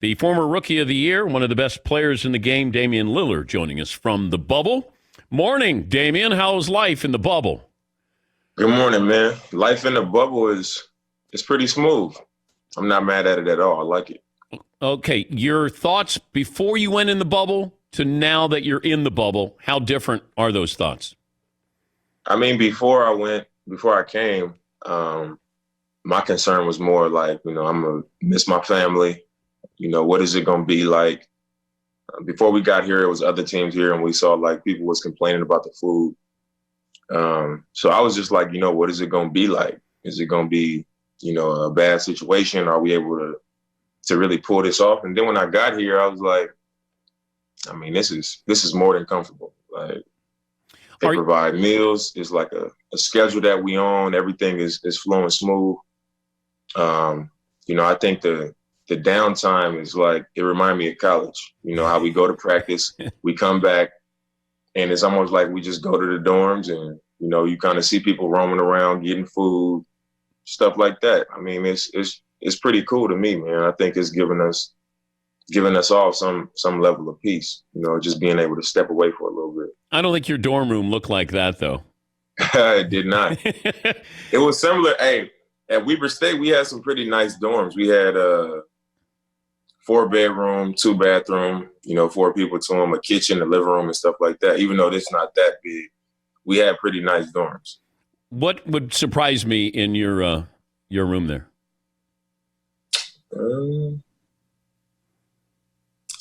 The former Rookie of the Year, one of the best players in the game, Damian Lillard, joining us from the bubble. Morning, Damian. How's life in the bubble? Good morning, man. Life in the bubble is pretty smooth. I'm not mad at it at all. I like it. Okay, your thoughts before you went in the bubble to now that you're in the bubble, how different are those thoughts? I mean, before I came, my concern was more like, I'm going to miss my family. What is it going to be like? Before we got here, it was other teams here, and we saw like people was complaining about the food. So I was just like, what is it going to be like? Is it going to be, a bad situation? Are we able to really pull this off? And then when I got here, I was like, I mean, this is more than comfortable. Like, they provide meals. It's like a schedule that we own. Everything is flowing smooth. I think the downtime is like, it reminded me of college. How we go to practice, we come back, and it's almost like we just go to the dorms and, you kind of see people roaming around, getting food, stuff like that. I mean, it's pretty cool to me, man. I think it's giving us all some level of peace, just being able to step away for a little bit. I don't think your dorm room looked like that, though. It did not. It was similar. Hey, at Weber State, we had some pretty nice dorms. We had 4-bedroom, 2-bathroom, 4 people to them, a kitchen, a living room, and stuff like that. Even though it's not that big, we had pretty nice dorms. What would surprise me in your room there?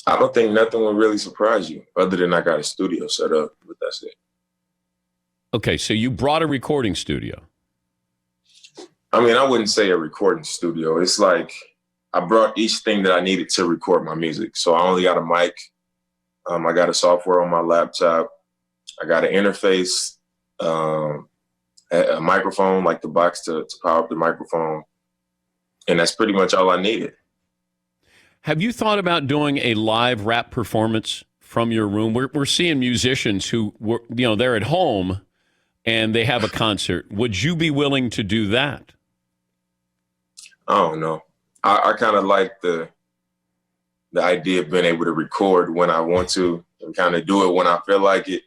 I don't think nothing will really surprise you, other than I got a studio set up, but that's it. Okay, so you brought a recording studio. I mean, I wouldn't say a recording studio. It's like I brought each thing that I needed to record my music. So I only got a mic. I got a software on my laptop. I got an interface, a microphone, like the box to power up the microphone. And that's pretty much all I needed. Have you thought about doing a live rap performance from your room? We're seeing musicians who, they're at home and they have a concert. Would you be willing to do that? I don't know. I kind of like the idea of being able to record when I want to and kind of do it when I feel like it,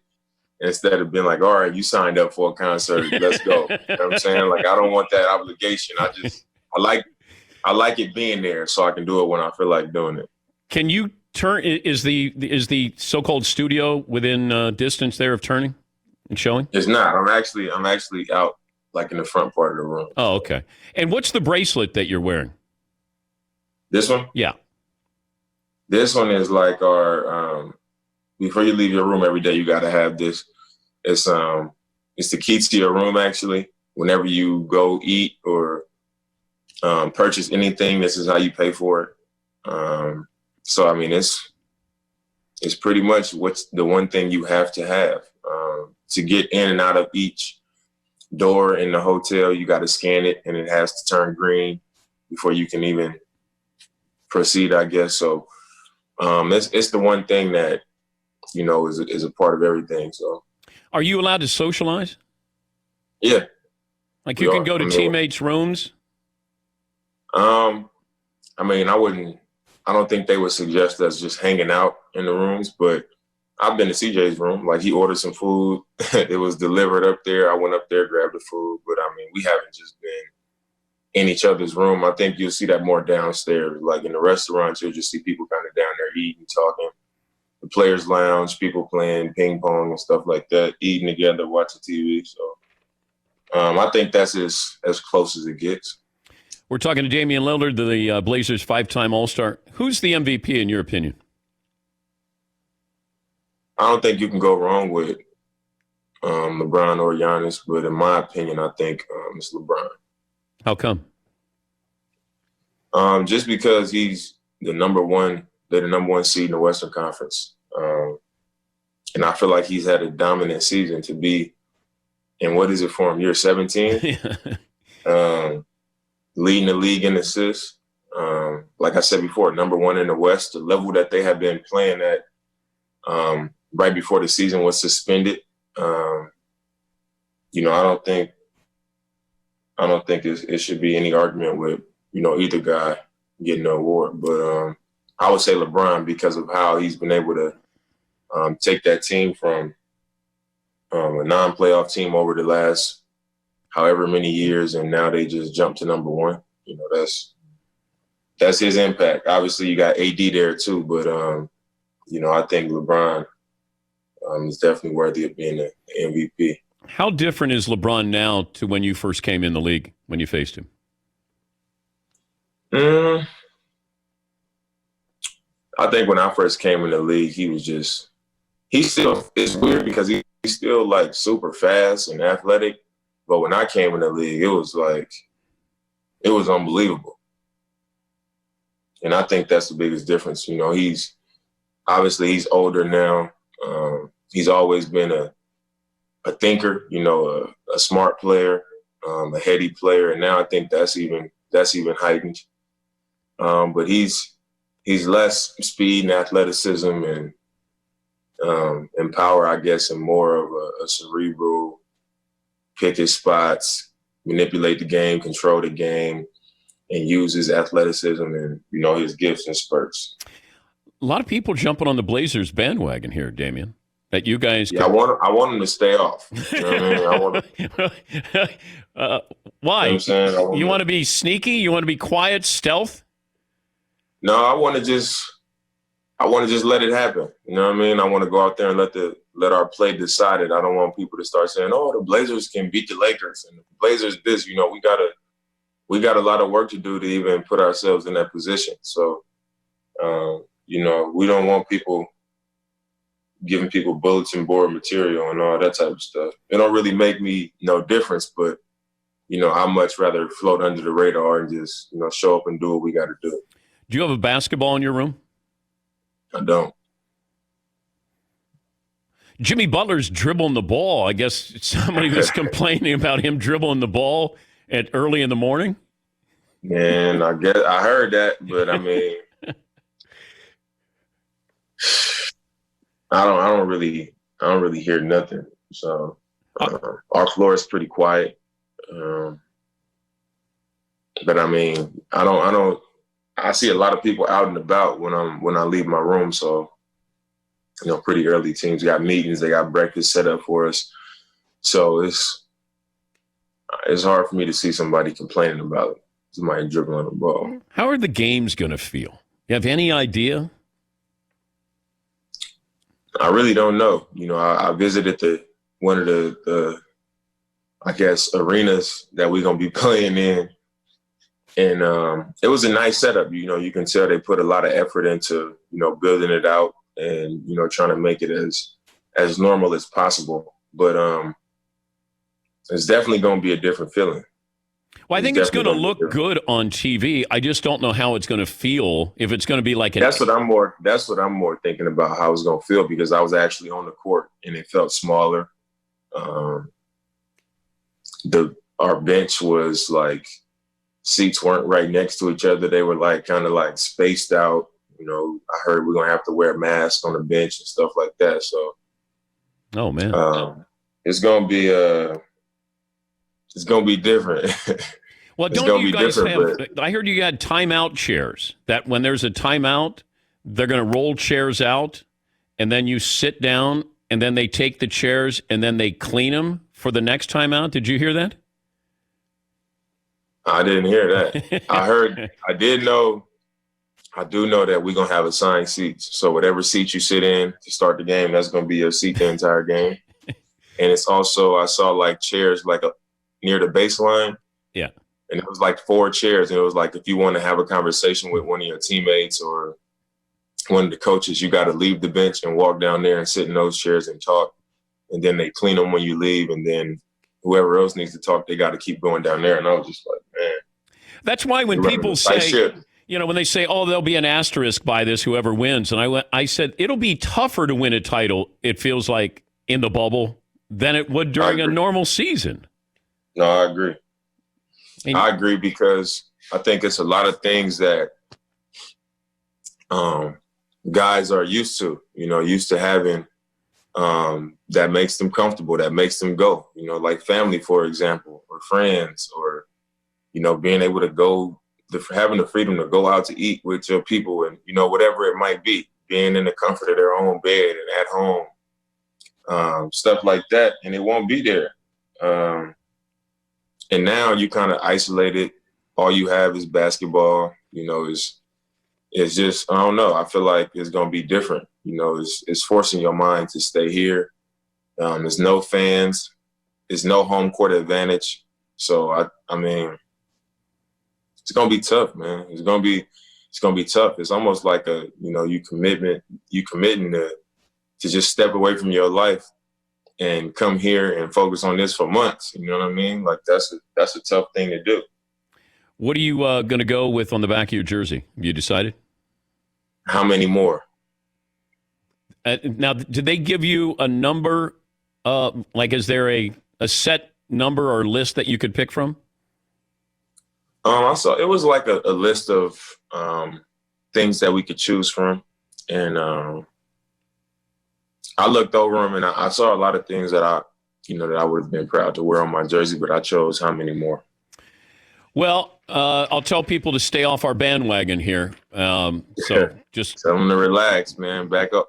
instead of being like, all right, you signed up for a concert, let's go. You know what I'm saying? Like, I don't want that obligation. I like it being there so I can do it when I feel like doing it. Can you turn? Is the so-called studio within distance there of turning and showing? It's not. I'm actually out like in the front part of the room. Oh, okay. And what's the bracelet that you're wearing? This one? Yeah. This one is like our before you leave your room every day, you got to have this. It's the key to your room, actually. Whenever you go eat or purchase anything, this is how you pay for it. So I mean, it's pretty much what's the one thing you have to have to get in and out of each door in the hotel. You got to scan it, and it has to turn green before you can even proceed, I guess. So it's the one thing that is a part of everything. So, are you allowed to socialize? Yeah, like you can go to teammates' rooms. I mean, I don't think they would suggest us just hanging out in the rooms, but I've been to CJ's room. Like, he ordered some food. It was delivered up there. I went up there, grabbed the food. But, I mean, we haven't just been in each other's room. I think you'll see that more downstairs. Like, in the restaurants, you'll just see people kind of down there eating, talking. The players' lounge, people playing ping pong and stuff like that, eating together, watching TV. So I think that's as close as it gets. We're talking to Damian Lillard, the Blazers' 5-time All-Star. Who's the MVP in your opinion? I don't think you can go wrong with LeBron or Giannis, but in my opinion, I think it's LeBron. How come? Just because he's the number one seed in the Western Conference. And I feel like he's had a dominant season to be in, what is it for him, year 17? Leading the league in assists. Like I said before, number one in the West, the level that they have been playing at right before the season was suspended. I don't think it should be any argument with, either guy getting the award. But I would say LeBron, because of how he's been able to take that team from a non-playoff team over the last however many years, and now they just jumped to number one. You know, that's his impact. Obviously, you got AD there too, but you know, I think LeBron is definitely worthy of being the MVP. How different is LeBron now to when you first came in the league, when you faced him? I think when I first came in the league, it's weird because he's still like super fast and athletic. But when I came in the league, it was unbelievable. And I think that's the biggest difference. You know, he's older now. He's always been a thinker, you know, a smart player, a heady player. And now I think that's even heightened. But he's less speed and athleticism and power, I guess, and more of a cerebral, pick his spots, manipulate the game, control the game, and use his athleticism and, you know, his gifts and spurts. A lot of people jumping on the Blazers bandwagon here, Damian. That you guys, I want him to stay off. You know what I mean? Why? You know what I'm saying? You want to be sneaky? You want to be quiet, stealth? No, I want to just let it happen. You know what I mean? I want to go out there and let our play decide it. I don't want people to start saying, "Oh, the Blazers can beat the Lakers," and the Blazers this. You know, we got a lot of work to do to even put ourselves in that position. So, you know, we don't want people giving people bulletin board material and all that type of stuff. It don't really make me no difference, but, you know, I'd much rather float under the radar and just, you know, show up and do what we got to do. Do you have a basketball in your room? I don't. Jimmy Butler's dribbling the ball. I guess somebody was complaining about him dribbling the ball at early in the morning. Man, I guess I heard that, but I mean, I don't really hear nothing. So our floor is pretty quiet. But I mean, I see a lot of people out and about when I leave my room. So, you know, pretty early teams got meetings, they got breakfast set up for us. So it's hard for me to see somebody complaining about somebody dribbling the ball. How are the games going to feel? You have any idea? I really don't know. You know, I visited one of the I guess arenas that we're gonna be playing in, and it was a nice setup. You know, you can tell they put a lot of effort into, you know, building it out and, you know, trying to make it as normal as possible. But it's definitely gonna be a different feeling. Well, I think it's going to look good on TV. I just don't know how it's going to feel. If it's going to be like that's what I'm more thinking about, how it's going to feel, because I was actually on the court and it felt smaller. Our bench was like, seats weren't right next to each other. They were like kind of like spaced out. You know, I heard we're going to have to wear masks on the bench and stuff like that. So, oh man, it's going to be different. Well, don't you guys have? I heard you had timeout chairs. That when there's a timeout, they're going to roll chairs out, and then you sit down, and then they take the chairs, and then they clean them for the next timeout. Did you hear that? I didn't hear that. I do know that we're going to have assigned seats. So whatever seat you sit in to start the game, that's going to be your seat the entire game. And it's also, I saw like chairs like near the baseline. Yeah. And it was like 4 chairs. And it was like, if you want to have a conversation with one of your teammates or one of the coaches, you got to leave the bench and walk down there and sit in those chairs and talk. And then they clean them when you leave. And then whoever else needs to talk, they got to keep going down there. And I was just like, man. That's why when people say, you know, when they say, oh, there'll be an asterisk by this, whoever wins. And I said, it'll be tougher to win a title, it feels like, in the bubble than it would during a normal season. No, I agree. I agree, because I think it's a lot of things that guys are used to, used to having that makes them comfortable, that makes them go, like family, for example, or friends, or, being able to go having the freedom to go out to eat with your people and, you know, whatever it might be, being in the comfort of their own bed and at home, stuff like that. And it won't be there. And now you kind of isolated. All you have is basketball. You know, it's just, I don't know. I feel like it's going to be different. You know, it's forcing your mind to stay here. There's no fans. There's no home court advantage. So, I mean, it's going to be tough, man. It's going to be tough. It's almost like you committing to just step away from your life and come here and focus on this for months. You know what I mean? Like that's a tough thing to do. What are you going to go with on the back of your jersey? Have you decided? How many more? Now, did they give you a number? Like, is there a set number or list that you could pick from? I saw it was like a list of things that we could choose from, and I looked over them and I saw a lot of things that I would have been proud to wear on my jersey, but I chose how many more. Well, I'll tell people to stay off our bandwagon here. So just tell them to relax, man. Back up.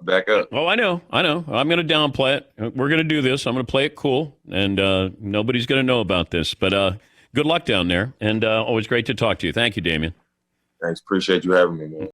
Oh, I know. I'm going to downplay it. We're going to do this. I'm going to play it cool, and nobody's going to know about this. But good luck down there, and always great to talk to you. Thank you, Damian. Thanks. Appreciate you having me, man.